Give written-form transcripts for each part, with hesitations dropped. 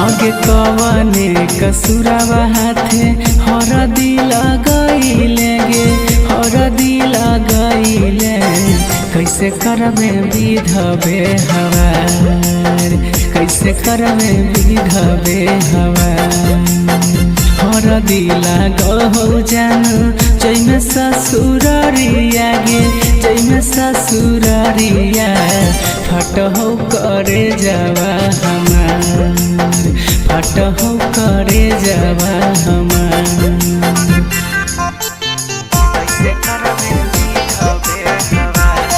आगे कवने कसुरावा हाथे हरदी लगैले गे हरदी लगैले कैसे करबे विधवे हवार कैसे करबे विधवे हवार हरदी लगौ जानू जैमे ससुररिया गे जैमे ससुररिया फट हो करे जावा हमार फट हो करे जावा हमार कैसे करबे विधवे हवार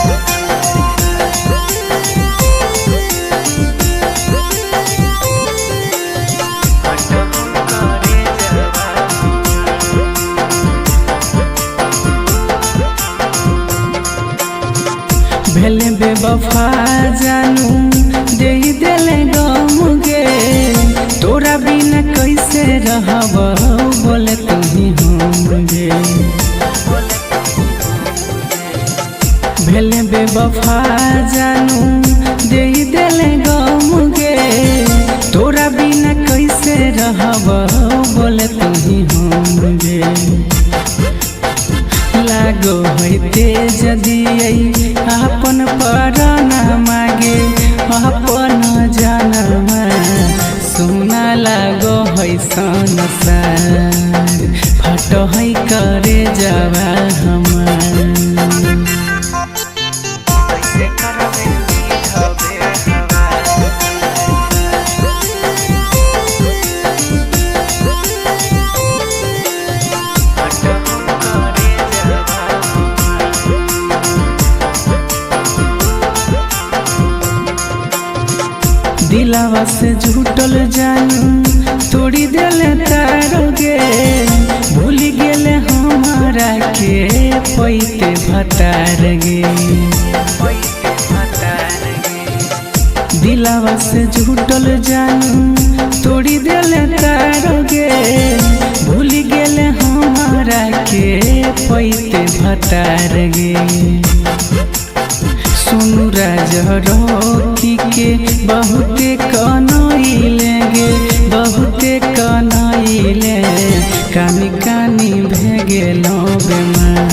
फट हो करे जावा भेले बेवफा जानू दे देले गम गे तोरा बिना कैसे रहब बोले तुही हम गे भेले बेवफा जानू दे देले गम गे तोरा बिना कैसे रहब बोले तुही हम गे लागो है तेज दिए अपन पराना मागे अपन जनमा सुना लागो है संसार फट है करे जावा हमार कैसे करबे विधवे हवार फट हो करे जावा दिलावा से झूठल जानू तोड़ी देले तारोगे भूल गेले हमारा के पैते भतार गे दिलावा से झूठल जानू तोड़ी देले तारोगे भूल गेले हमारा के पैते भतार गे सुनु राज रोकी के बहुते कनैले गे बहुते कनैले कानी कानी भे गेलो बेमार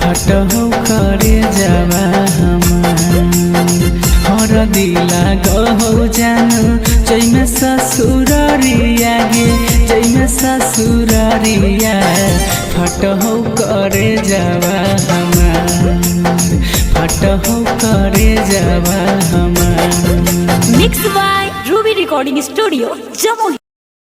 फट हो करे जावा हमार हरदी लगौ जानू जैमे ससुररिया गे जैमे ससुररिया फट हो करे जावा हमार फट हो करे जावा हमार mix by Ruby recording studio Jamui.